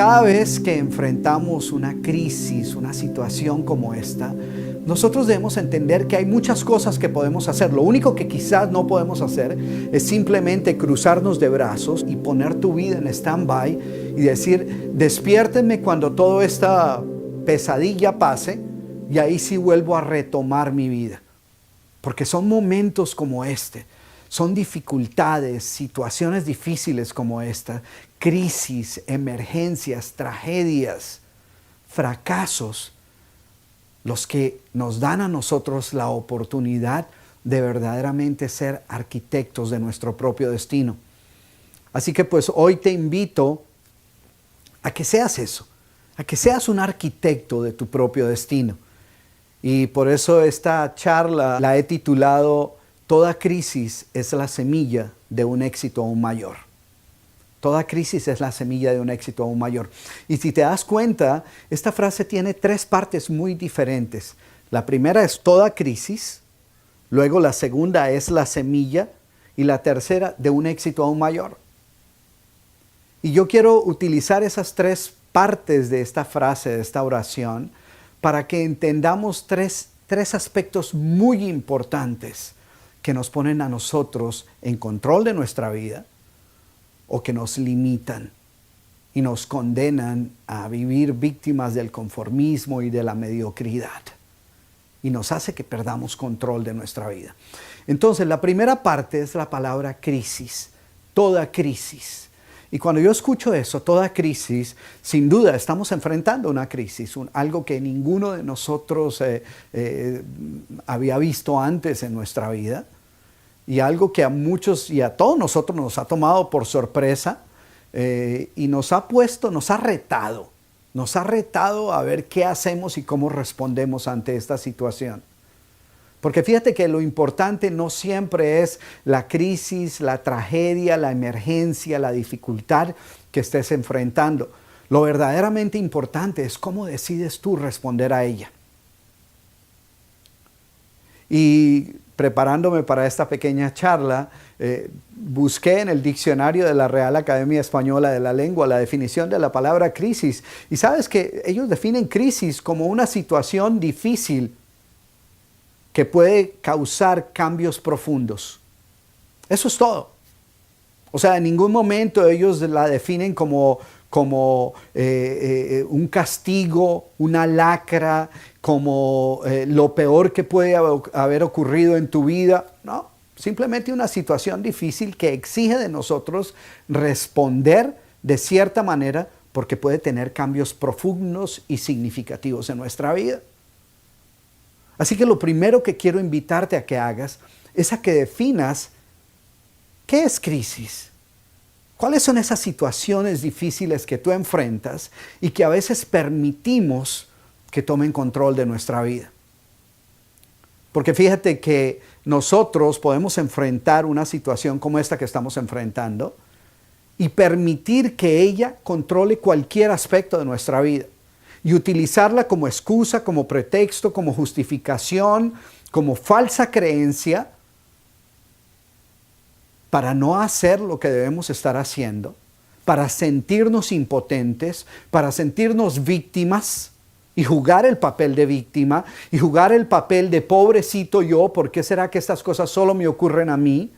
Cada vez que enfrentamos una crisis, una situación como esta, nosotros debemos entender que hay muchas cosas que podemos hacer. Lo único que quizás no podemos hacer es simplemente cruzarnos de brazos y poner tu vida en stand-by y decir, despiértenme cuando toda esta pesadilla pase y ahí sí vuelvo a retomar mi vida. Porque son momentos como este, son dificultades, situaciones difíciles como esta, crisis, emergencias, tragedias, fracasos, los que nos dan a nosotros la oportunidad de verdaderamente ser arquitectos de nuestro propio destino. Así que pues hoy te invito a que seas eso, a que seas un arquitecto de tu propio destino. Y por eso esta charla la he titulado Toda crisis es la semilla de un éxito aún mayor. Toda crisis es la semilla de un éxito aún mayor. Y si te das cuenta, esta frase tiene tres partes muy diferentes. La primera es toda crisis, luego la segunda es la semilla y la tercera de un éxito aún mayor. Y yo quiero utilizar esas tres partes de esta frase, de esta oración, para que entendamos tres aspectos muy importantes que nos ponen a nosotros en control de nuestra vida o que nos limitan y nos condenan a vivir víctimas del conformismo y de la mediocridad y nos hace que perdamos control de nuestra vida. Entonces, la primera parte es la palabra crisis, toda crisis. Y cuando yo escucho eso, toda crisis, sin duda estamos enfrentando una crisis, algo que ninguno de nosotros había visto antes en nuestra vida y algo que a muchos y a todos nosotros nos ha tomado por sorpresa y nos ha retado a ver qué hacemos y cómo respondemos ante esta situación. Porque fíjate que lo importante no siempre es la crisis, la tragedia, la emergencia, la dificultad que estés enfrentando. Lo verdaderamente importante es cómo decides tú responder a ella. Y preparándome para esta pequeña charla, busqué en el diccionario de la Real Academia Española de la Lengua la definición de la palabra crisis. Y sabes que ellos definen crisis como una situación difícil que puede causar cambios profundos. Eso es todo. O sea, en ningún momento ellos la definen como un castigo, una lacra, como lo peor que puede haber ocurrido en tu vida. No, simplemente una situación difícil que exige de nosotros responder de cierta manera porque puede tener cambios profundos y significativos en nuestra vida. Así que lo primero que quiero invitarte a que hagas es a que definas qué es crisis. ¿Cuáles son esas situaciones difíciles que tú enfrentas y que a veces permitimos que tomen control de nuestra vida? Porque fíjate que nosotros podemos enfrentar una situación como esta que estamos enfrentando y permitir que ella controle cualquier aspecto de nuestra vida. Y utilizarla como excusa, como pretexto, como justificación, como falsa creencia para no hacer lo que debemos estar haciendo, para sentirnos impotentes, para sentirnos víctimas y jugar el papel de víctima y jugar el papel de pobrecito yo, ¿por qué será que estas cosas solo me ocurren a mí?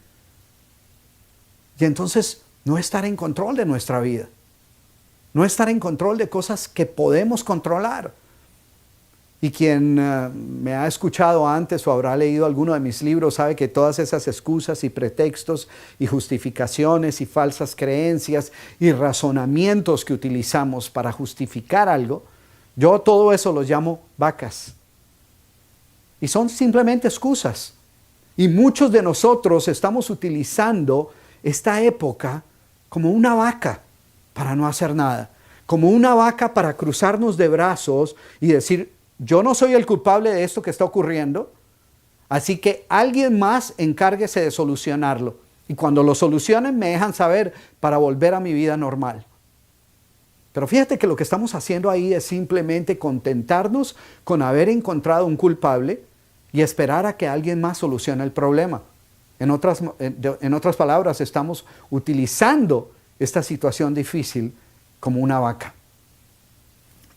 Y entonces no estar en control de nuestra vida. No estar en control de cosas que podemos controlar. Y quien me ha escuchado antes o habrá leído alguno de mis libros sabe que todas esas excusas y pretextos y justificaciones y falsas creencias y razonamientos que utilizamos para justificar algo, yo todo eso los llamo vacas. Y son simplemente excusas. Y muchos de nosotros estamos utilizando esta época como una vaca para no hacer nada, como una vaca para cruzarnos de brazos y decir, yo no soy el culpable de esto que está ocurriendo, así que alguien más encárguese de solucionarlo. Y cuando lo solucionen me dejan saber para volver a mi vida normal. Pero fíjate que lo que estamos haciendo ahí es simplemente contentarnos con haber encontrado un culpable y esperar a que alguien más solucione el problema. En otras palabras, estamos utilizando esta situación difícil como una vaca.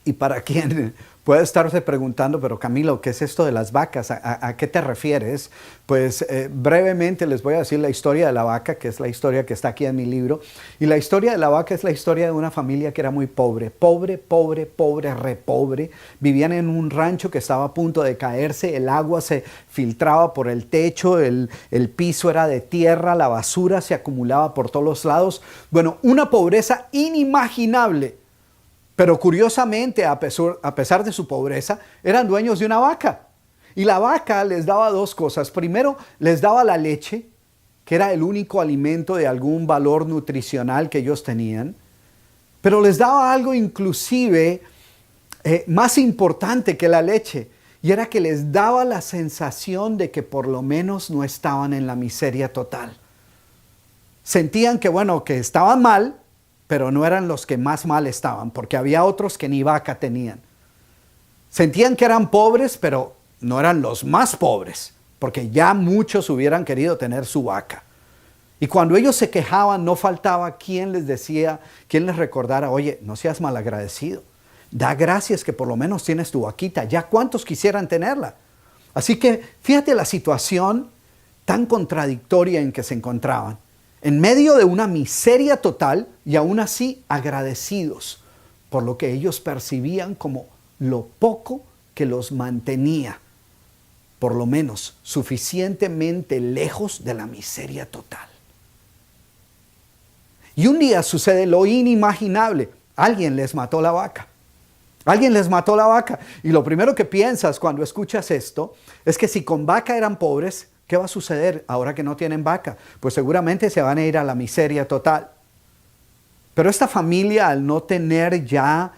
Y para quien puede estarse preguntando, pero Camilo, ¿qué es esto de las vacas? ¿A qué te refieres? Pues brevemente les voy a decir la historia de la vaca, que es la historia que está aquí en mi libro. Y la historia de la vaca es la historia de una familia que era muy pobre, re pobre. Vivían en un rancho que estaba a punto de caerse, el agua se filtraba por el techo, el piso era de tierra, la basura se acumulaba por todos los lados. Bueno, una pobreza inimaginable. Pero curiosamente, a pesar de su pobreza, eran dueños de una vaca. Y la vaca les daba dos cosas. Primero, les daba la leche, que era el único alimento de algún valor nutricional que ellos tenían. Pero les daba algo inclusive más importante que la leche. Y era que les daba la sensación de que por lo menos no estaban en la miseria total. Sentían que, bueno, que estaban mal, pero no eran los que más mal estaban, porque había otros que ni vaca tenían. Sentían que eran pobres, pero no eran los más pobres, porque ya muchos hubieran querido tener su vaca. Y cuando ellos se quejaban, no faltaba quien les decía, quien les recordara, oye, no seas malagradecido, da gracias que por lo menos tienes tu vaquita, ya cuántos quisieran tenerla. Así que fíjate la situación tan contradictoria en que se encontraban. En medio de una miseria total y aún así agradecidos por lo que ellos percibían como lo poco que los mantenía, por lo menos suficientemente lejos de la miseria total. Y un día sucede lo inimaginable. Alguien les mató la vaca. Alguien les mató la vaca. Y lo primero que piensas cuando escuchas esto es que si con vaca eran pobres, ¿qué va a suceder ahora que no tienen vaca? Pues seguramente se van a ir a la miseria total. Pero esta familia, al no tener ya,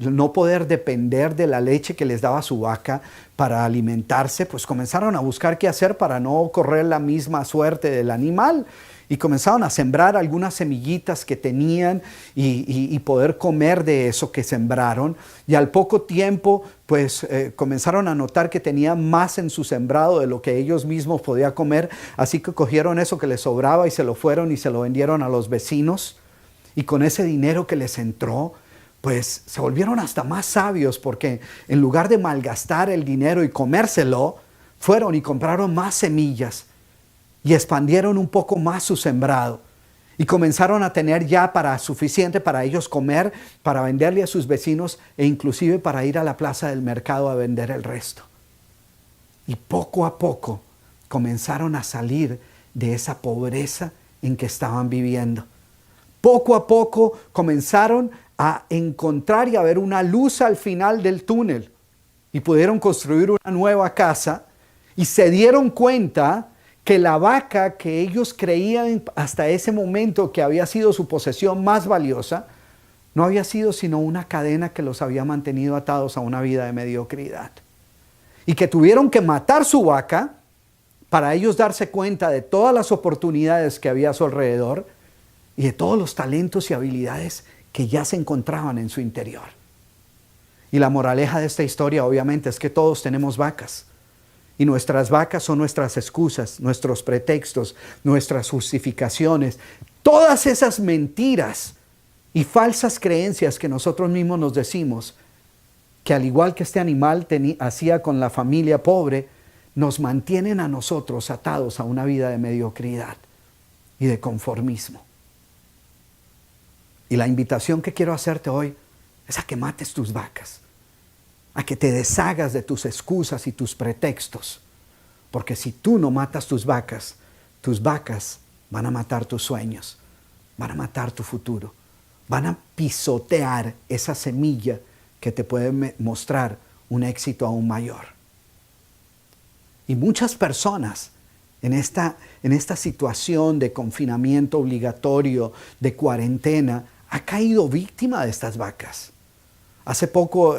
no poder depender de la leche que les daba su vaca para alimentarse, pues comenzaron a buscar qué hacer para no correr la misma suerte del animal. Y comenzaron a sembrar algunas semillitas que tenían y poder comer de eso que sembraron. Y al poco tiempo, pues comenzaron a notar que tenían más en su sembrado de lo que ellos mismos podían comer. Así que cogieron eso que les sobraba y se lo fueron y se lo vendieron a los vecinos. Y con ese dinero que les entró, pues se volvieron hasta más sabios, porque en lugar de malgastar el dinero y comérselo, fueron y compraron más semillas. Y expandieron un poco más su sembrado. Y comenzaron a tener ya suficiente para ellos comer, para venderle a sus vecinos e inclusive para ir a la plaza del mercado a vender el resto. Y poco a poco comenzaron a salir de esa pobreza en que estaban viviendo. Poco a poco comenzaron a encontrar y a ver una luz al final del túnel. Y pudieron construir una nueva casa y se dieron cuenta que la vaca que ellos creían hasta ese momento que había sido su posesión más valiosa, no había sido sino una cadena que los había mantenido atados a una vida de mediocridad. Y que tuvieron que matar su vaca para ellos darse cuenta de todas las oportunidades que había a su alrededor y de todos los talentos y habilidades que ya se encontraban en su interior. Y la moraleja de esta historia obviamente es que todos tenemos vacas. Y nuestras vacas son nuestras excusas, nuestros pretextos, nuestras justificaciones. Todas esas mentiras y falsas creencias que nosotros mismos nos decimos, que al igual que este animal hacía con la familia pobre, nos mantienen a nosotros atados a una vida de mediocridad y de conformismo. Y la invitación que quiero hacerte hoy es a que mates tus vacas, a que te deshagas de tus excusas y tus pretextos. Porque si tú no matas tus vacas van a matar tus sueños, van a matar tu futuro, van a pisotear esa semilla que te puede mostrar un éxito aún mayor. Y muchas personas en esta situación de confinamiento obligatorio, de cuarentena, ha caído víctima de estas vacas. Hace poco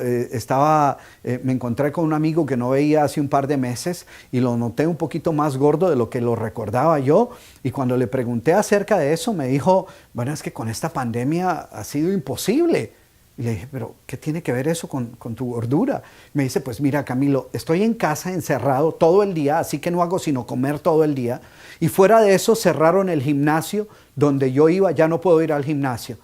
me encontré con un amigo que no veía hace un par de meses y lo noté un poquito más gordo de lo que lo recordaba yo. Y cuando le pregunté acerca de eso, me dijo, bueno, es que con esta pandemia ha sido imposible. Y le dije, pero ¿qué tiene que ver eso con tu gordura? Me dice, pues mira, Camilo, estoy en casa encerrado todo el día, así que no hago sino comer todo el día. Y fuera de eso cerraron el gimnasio donde yo iba, ya no puedo ir al gimnasio.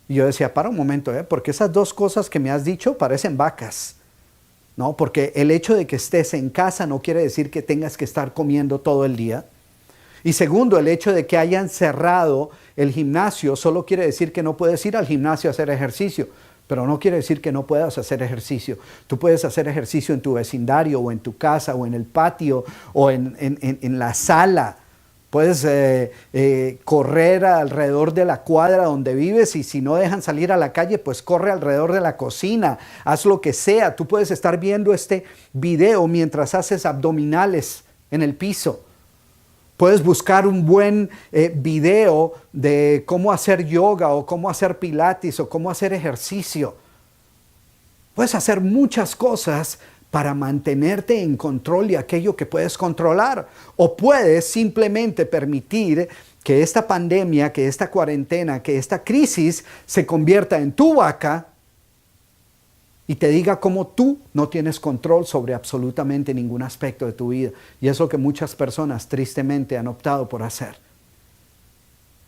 Y yo decía, para un momento, porque esas dos cosas que me has dicho parecen vacas. ¿No? Porque el hecho de que estés en casa no quiere decir que tengas que estar comiendo todo el día. Y segundo, el hecho de que hayan cerrado el gimnasio solo quiere decir que no puedes ir al gimnasio a hacer ejercicio, pero no quiere decir que no puedas hacer ejercicio. Tú puedes hacer ejercicio en tu vecindario o en tu casa o en el patio o en la sala. Puedes correr alrededor de la cuadra donde vives y si no dejan salir a la calle, pues corre alrededor de la cocina. Haz lo que sea. Tú puedes estar viendo este video mientras haces abdominales en el piso. Puedes buscar un buen video de cómo hacer yoga o cómo hacer pilates o cómo hacer ejercicio. Puedes hacer muchas cosas para mantenerte en control de aquello que puedes controlar. O puedes simplemente permitir que esta pandemia, que esta cuarentena, que esta crisis se convierta en tu vaca y te diga cómo tú no tienes control sobre absolutamente ningún aspecto de tu vida. Y es lo que muchas personas tristemente han optado por hacer.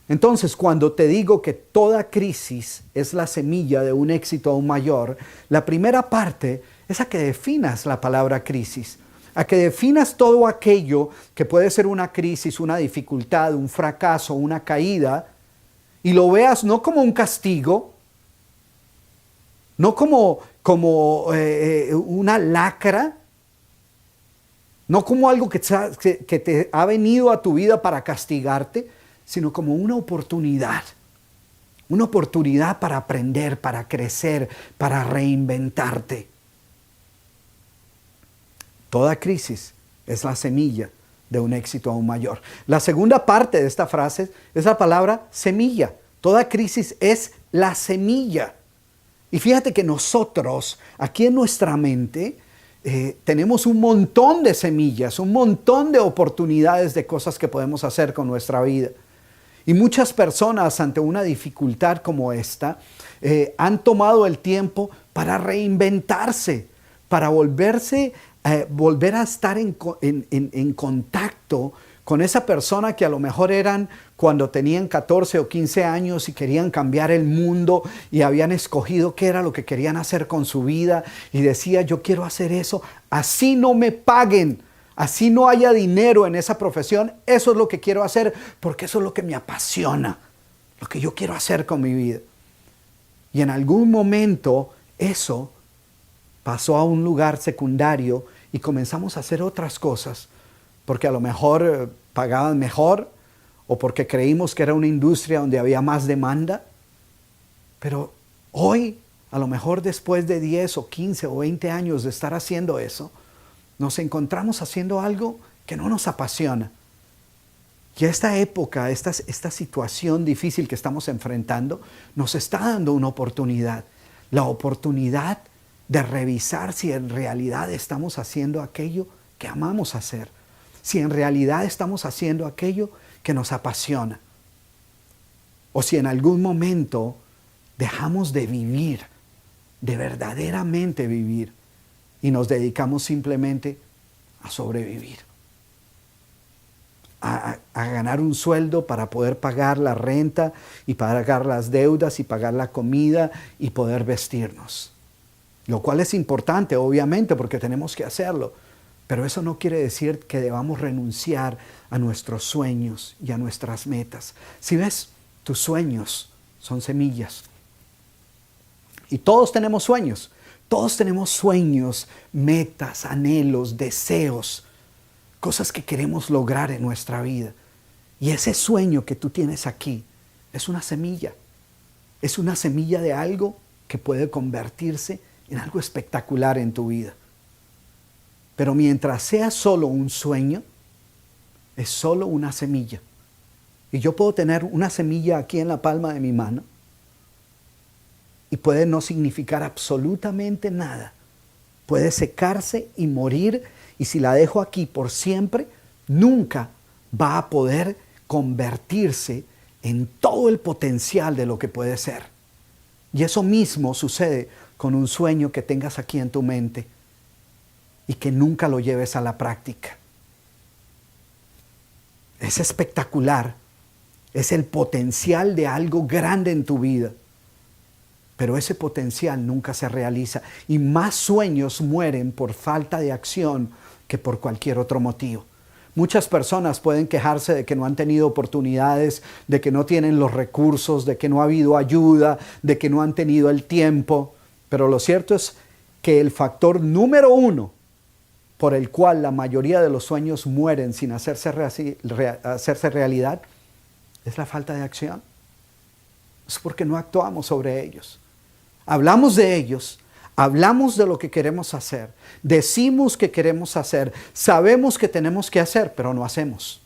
Entonces, cuando te digo que toda crisis es la semilla de un éxito aún mayor, la primera parte es a que definas la palabra crisis, a que definas todo aquello que puede ser una crisis, una dificultad, un fracaso, una caída, y lo veas no como un castigo, no como una lacra, no como algo que te ha venido a tu vida para castigarte, sino como una oportunidad para aprender, para crecer, para reinventarte. Toda crisis es la semilla de un éxito aún mayor. La segunda parte de esta frase es la palabra semilla. Toda crisis es la semilla. Y fíjate que nosotros, aquí en nuestra mente, tenemos un montón de semillas, un montón de oportunidades de cosas que podemos hacer con nuestra vida. Y muchas personas ante una dificultad como esta han tomado el tiempo para reinventarse, para volver a estar en contacto con esa persona que a lo mejor eran cuando tenían 14 o 15 años y querían cambiar el mundo y habían escogido qué era lo que querían hacer con su vida y decía, yo quiero hacer eso, así no me paguen, así no haya dinero en esa profesión, eso es lo que quiero hacer porque eso es lo que me apasiona, lo que yo quiero hacer con mi vida. Y en algún momento eso pasó a un lugar secundario y comenzamos a hacer otras cosas, porque a lo mejor pagaban mejor o porque creímos que era una industria donde había más demanda. Pero hoy, a lo mejor después de 10 o 15 o 20 años de estar haciendo eso, nos encontramos haciendo algo que no nos apasiona. Y esta época, esta situación difícil que estamos enfrentando, nos está dando una oportunidad. La oportunidad de revisar si en realidad estamos haciendo aquello que amamos hacer. Si en realidad estamos haciendo aquello que nos apasiona. O si en algún momento dejamos de vivir, de verdaderamente vivir, y nos dedicamos simplemente a sobrevivir. A ganar un sueldo para poder pagar la renta y pagar las deudas y pagar la comida y poder vestirnos. Lo cual es importante, obviamente, porque tenemos que hacerlo. Pero eso no quiere decir que debamos renunciar a nuestros sueños y a nuestras metas. Si ves, tus sueños son semillas. Y todos tenemos sueños. Todos tenemos sueños, metas, anhelos, deseos, cosas que queremos lograr en nuestra vida. Y ese sueño que tú tienes aquí es una semilla. Es una semilla de algo que puede convertirse en algo espectacular en tu vida. Pero mientras sea solo un sueño, es solo una semilla. Y yo puedo tener una semilla aquí en la palma de mi mano y puede no significar absolutamente nada. Puede secarse y morir, y si la dejo aquí por siempre, nunca va a poder convertirse en todo el potencial de lo que puede ser. Y eso mismo sucede con un sueño que tengas aquí en tu mente y que nunca lo lleves a la práctica. Es espectacular, es el potencial de algo grande en tu vida, pero ese potencial nunca se realiza. Y más sueños mueren por falta de acción que por cualquier otro motivo. Muchas personas pueden quejarse de que no han tenido oportunidades, de que no tienen los recursos, de que no ha habido ayuda, de que no han tenido el tiempo. Pero lo cierto es que el factor número uno por el cual la mayoría de los sueños mueren sin hacerse realidad es la falta de acción. Es porque no actuamos sobre ellos. Hablamos de ellos, hablamos de lo que queremos hacer, decimos que queremos hacer, sabemos que tenemos que hacer, pero no hacemos.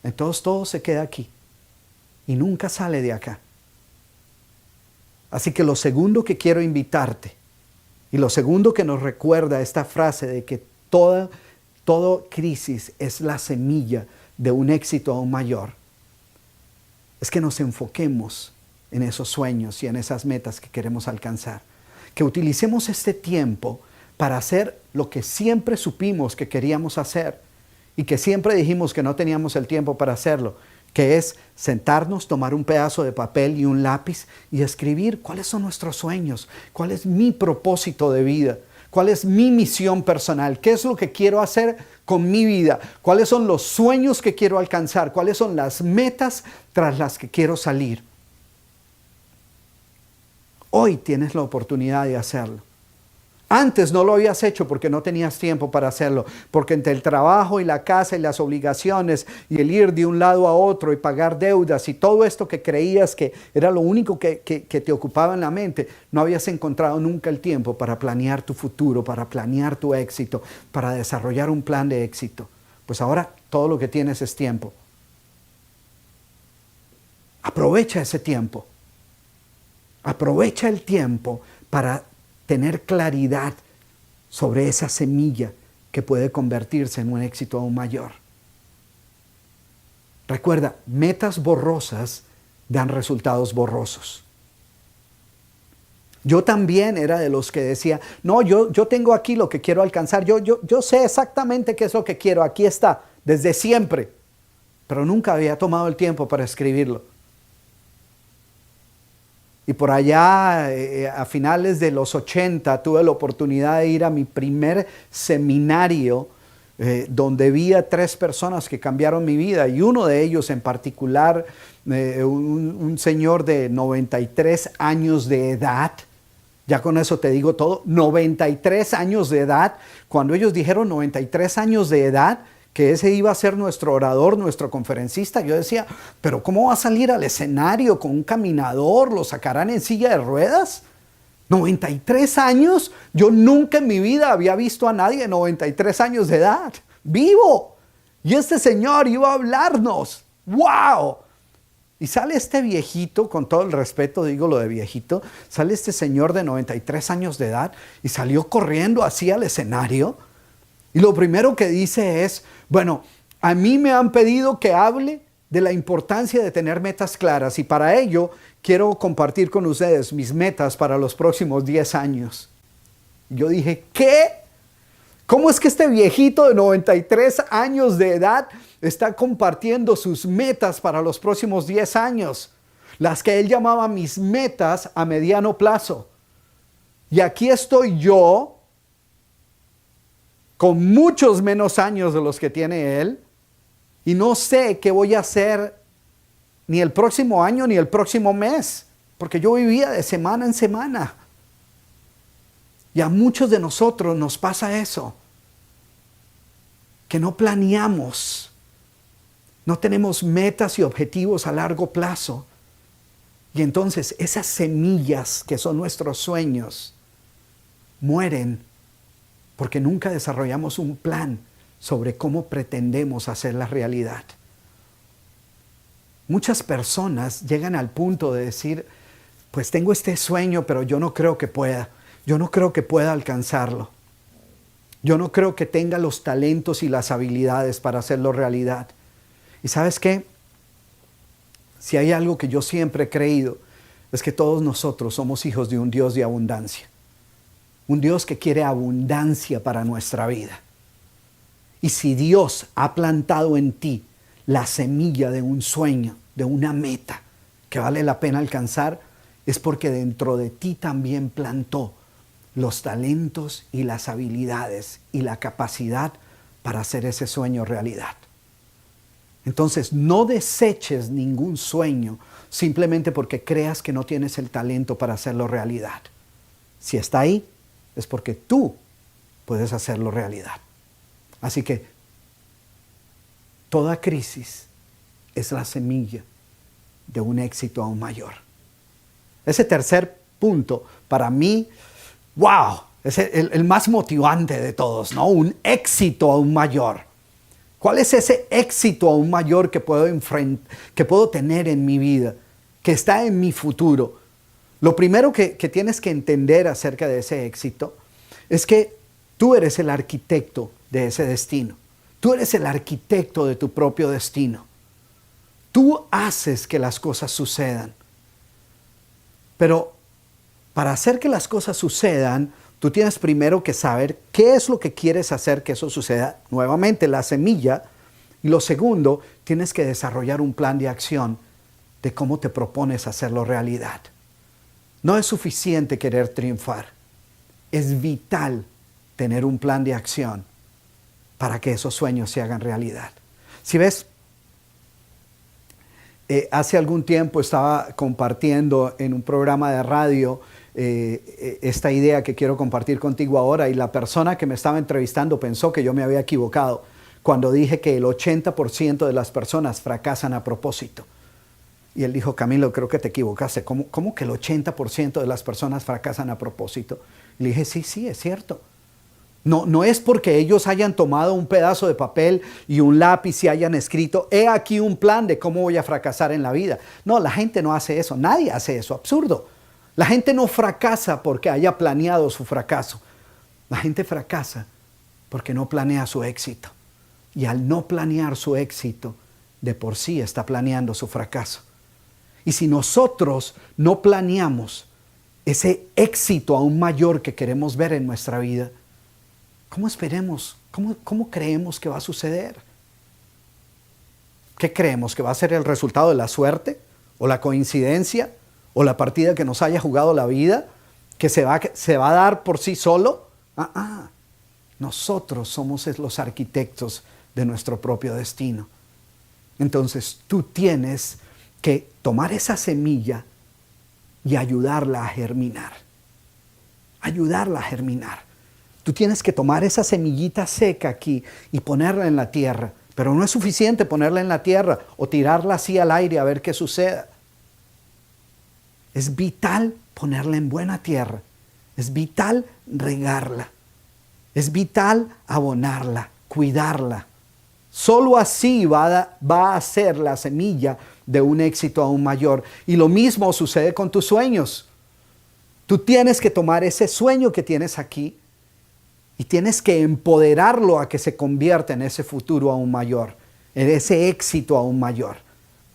Entonces todo se queda aquí y nunca sale de acá. Así que lo segundo que quiero invitarte y lo segundo que nos recuerda esta frase de que toda crisis es la semilla de un éxito aún mayor, es que nos enfoquemos en esos sueños y en esas metas que queremos alcanzar. Que utilicemos este tiempo para hacer lo que siempre supimos que queríamos hacer y que siempre dijimos que no teníamos el tiempo para hacerlo, que es sentarnos, tomar un pedazo de papel y un lápiz y escribir cuáles son nuestros sueños, cuál es mi propósito de vida, cuál es mi misión personal, qué es lo que quiero hacer con mi vida, cuáles son los sueños que quiero alcanzar, cuáles son las metas tras las que quiero salir. Hoy tienes la oportunidad de hacerlo. Antes no lo habías hecho porque no tenías tiempo para hacerlo, porque entre el trabajo y la casa y las obligaciones y el ir de un lado a otro y pagar deudas y todo esto que creías que era lo único que te ocupaba en la mente, no habías encontrado nunca el tiempo para planear tu futuro, para planear tu éxito, para desarrollar un plan de éxito. Pues ahora todo lo que tienes es tiempo. Aprovecha ese tiempo. Aprovecha el tiempo para tener claridad sobre esa semilla que puede convertirse en un éxito aún mayor. Recuerda, metas borrosas dan resultados borrosos. Yo también era de los que decía, no, yo tengo aquí lo que quiero alcanzar, yo sé exactamente qué es lo que quiero, aquí está, desde siempre, pero nunca había tomado el tiempo para escribirlo. Y por allá, a finales de los 80, tuve la oportunidad de ir a mi primer seminario donde vi a 3 personas que cambiaron mi vida. Y uno de ellos en particular, un señor de 93 años de edad. Ya con eso te digo todo. 93 años de edad. Cuando ellos dijeron 93 años de edad, que ese iba a ser nuestro orador, nuestro conferencista, yo decía, pero ¿cómo va a salir al escenario con un caminador? ¿Lo sacarán en silla de ruedas? 93 años, yo nunca en mi vida había visto a nadie de 93 años de edad, vivo. Y este señor iba a hablarnos, ¡wow! Y sale este viejito, con todo el respeto digo lo de viejito, sale este señor de 93 años de edad y salió corriendo así al escenario. Y lo primero que dice es, bueno, a mí me han pedido que hable de la importancia de tener metas claras y para ello quiero compartir con ustedes mis metas para los próximos 10 años. Yo dije, ¿qué? ¿Cómo es que este viejito de 93 años de edad está compartiendo sus metas para los próximos 10 años? Las que él llamaba mis metas a mediano plazo. Y aquí estoy yo, con muchos menos años de los que tiene él, y no sé qué voy a hacer ni el próximo año ni el próximo mes, porque yo vivía de semana en semana. Y a muchos de nosotros nos pasa eso, que no planeamos, no tenemos metas y objetivos a largo plazo. Y entonces esas semillas que son nuestros sueños mueren porque nunca desarrollamos un plan sobre cómo pretendemos hacer la realidad. Muchas personas llegan al punto de decir, pues tengo este sueño, pero yo no creo que pueda. Yo no creo que pueda alcanzarlo. Yo no creo que tenga los talentos y las habilidades para hacerlo realidad. ¿Y sabes qué? Si hay algo que yo siempre he creído, es que todos nosotros somos hijos de un Dios de abundancia. Un Dios que quiere abundancia para nuestra vida. Y si Dios ha plantado en ti la semilla de un sueño, de una meta que vale la pena alcanzar, es porque dentro de ti también plantó los talentos y las habilidades y la capacidad para hacer ese sueño realidad. Entonces, no deseches ningún sueño simplemente porque creas que no tienes el talento para hacerlo realidad. Si está ahí, es porque tú puedes hacerlo realidad. Así que toda crisis es la semilla de un éxito aún mayor. Ese tercer punto, para mí, ¡wow! Es el más motivante de todos, ¿no? Un éxito aún mayor. ¿Cuál es ese éxito aún mayor que puedo tener en mi vida, que está en mi futuro? Lo primero que tienes que entender acerca de ese éxito es que tú eres el arquitecto de ese destino. Tú eres el arquitecto de tu propio destino. Tú haces que las cosas sucedan. Pero para hacer que las cosas sucedan, tú tienes primero que saber qué es lo que quieres hacer que eso suceda. Nuevamente, la semilla. Y lo segundo, tienes que desarrollar un plan de acción de cómo te propones hacerlo realidad. No es suficiente querer triunfar. Es vital tener un plan de acción para que esos sueños se hagan realidad. Si ves, hace algún tiempo estaba compartiendo en un programa de radio esta idea que quiero compartir contigo ahora, y la persona que me estaba entrevistando pensó que yo me había equivocado cuando dije que el 80% de las personas fracasan a propósito. Y él dijo: Camilo, creo que te equivocaste. ¿Cómo que el 80% de las personas fracasan a propósito? Y le dije: sí, es cierto. No es porque ellos hayan tomado un pedazo de papel y un lápiz y hayan escrito: he aquí un plan de cómo voy a fracasar en la vida. No, la gente no hace eso. Nadie hace eso. Absurdo. La gente no fracasa porque haya planeado su fracaso. La gente fracasa porque no planea su éxito. Y al no planear su éxito, de por sí está planeando su fracaso. Y si nosotros no planeamos ese éxito aún mayor que queremos ver en nuestra vida, ¿cómo esperemos? ¿Cómo creemos que va a suceder? ¿Qué creemos? ¿Que va a ser el resultado de la suerte? ¿O la coincidencia? ¿O la partida que nos haya jugado la vida? ¿Que se va a dar por sí solo? Nosotros somos los arquitectos de nuestro propio destino. Entonces tú tienes que tomar esa semilla y ayudarla a germinar. Ayudarla a germinar. Tú tienes que tomar esa semillita seca aquí y ponerla en la tierra. Pero no es suficiente ponerla en la tierra o tirarla así al aire a ver qué suceda. Es vital ponerla en buena tierra. Es vital regarla. Es vital abonarla, cuidarla. Solo así va a ser la semilla de un éxito aún mayor. Y lo mismo sucede con tus sueños. Tú tienes que tomar ese sueño que tienes aquí y tienes que empoderarlo a que se convierta en ese futuro aún mayor, en ese éxito aún mayor.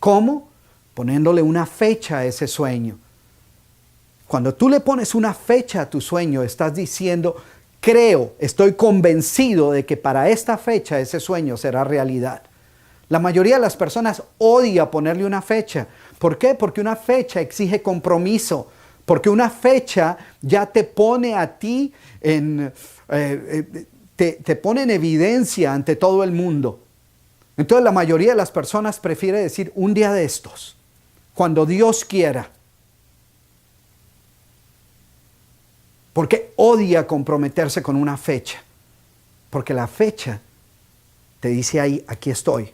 ¿Cómo? Poniéndole una fecha a ese sueño. Cuando tú le pones una fecha a tu sueño, estás diciendo: creo, estoy convencido de que para esta fecha ese sueño será realidad. La mayoría de las personas odia ponerle una fecha. ¿Por qué? Porque una fecha exige compromiso. Porque una fecha ya te pone a ti te pone en evidencia ante todo el mundo. Entonces la mayoría de las personas prefiere decir: un día de estos, cuando Dios quiera. Porque odia comprometerse con una fecha. Porque la fecha te dice ahí: aquí estoy.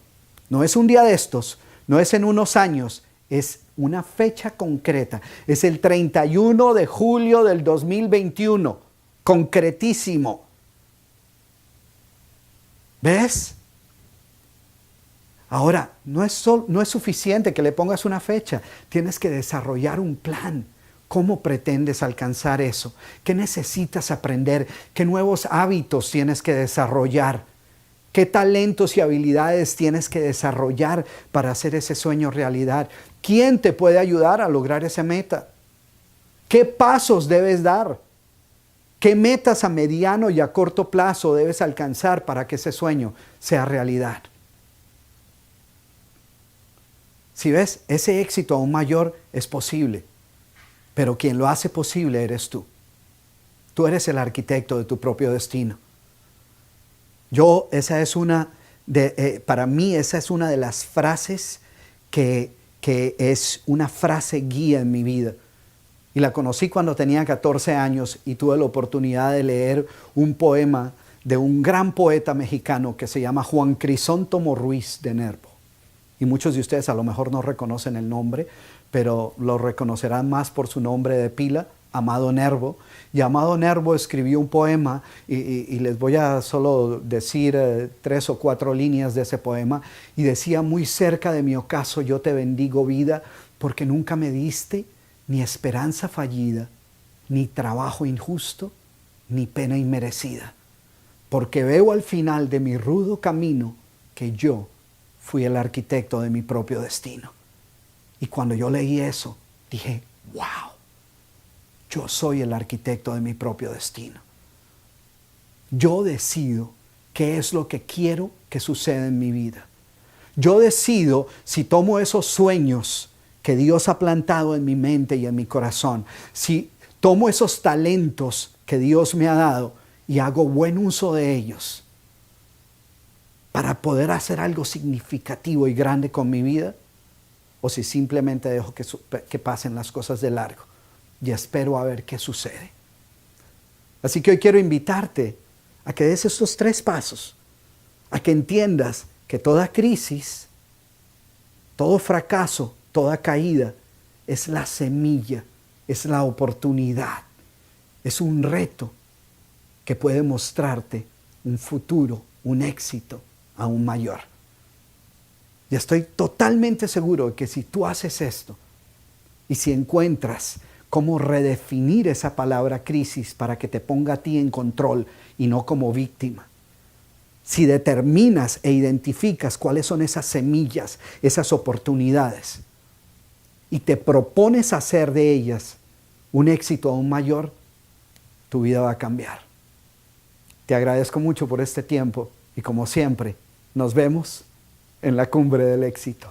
No es un día de estos, no es en unos años, es una fecha concreta. Es el 31 de julio del 2021. Concretísimo. ¿Ves? Ahora, no es suficiente que le pongas una fecha. Tienes que desarrollar un plan. ¿Cómo pretendes alcanzar eso? ¿Qué necesitas aprender? ¿Qué nuevos hábitos tienes que desarrollar? ¿Qué talentos y habilidades tienes que desarrollar para hacer ese sueño realidad? ¿Quién te puede ayudar a lograr esa meta? ¿Qué pasos debes dar? ¿Qué metas a mediano y a corto plazo debes alcanzar para que ese sueño sea realidad? Si ves, ese éxito aún mayor es posible. pero quien lo hace posible eres tú. Tú eres el arquitecto de tu propio destino. Para mí esa es una de las frases que es una frase guía en mi vida. Y la conocí cuando tenía 14 años y tuve la oportunidad de leer un poema de un gran poeta mexicano que se llama Juan Crisóstomo Ruiz de Nervo. Y muchos de ustedes a lo mejor no reconocen el nombre, pero lo reconocerán más por su nombre de pila, Amado Nervo. Y Amado Nervo escribió un poema y les voy a solo decir 3 o 4 líneas de ese poema. Y decía: muy cerca de mi ocaso yo te bendigo, vida, porque nunca me diste ni esperanza fallida, ni trabajo injusto, ni pena inmerecida. Porque veo al final de mi rudo camino que yo fui el arquitecto de mi propio destino. Y cuando yo leí eso, dije: wow, yo soy el arquitecto de mi propio destino. Yo decido qué es lo que quiero que suceda en mi vida. Yo decido si tomo esos sueños que Dios ha plantado en mi mente y en mi corazón, si tomo esos talentos que Dios me ha dado y hago buen uso de ellos para poder hacer algo significativo y grande con mi vida, o si simplemente dejo que pasen las cosas de largo y espero a ver qué sucede. Así que hoy quiero invitarte a que des estos 3 pasos, a que entiendas que toda crisis, todo fracaso, toda caída es la semilla, es la oportunidad, es un reto que puede mostrarte un futuro, un éxito aún mayor. Y estoy totalmente seguro de que si tú haces esto y si encuentras cómo redefinir esa palabra crisis para que te ponga a ti en control y no como víctima, si determinas e identificas cuáles son esas semillas, esas oportunidades, y te propones hacer de ellas un éxito aún mayor, tu vida va a cambiar. Te agradezco mucho por este tiempo y como siempre, nos vemos en la cumbre del éxito.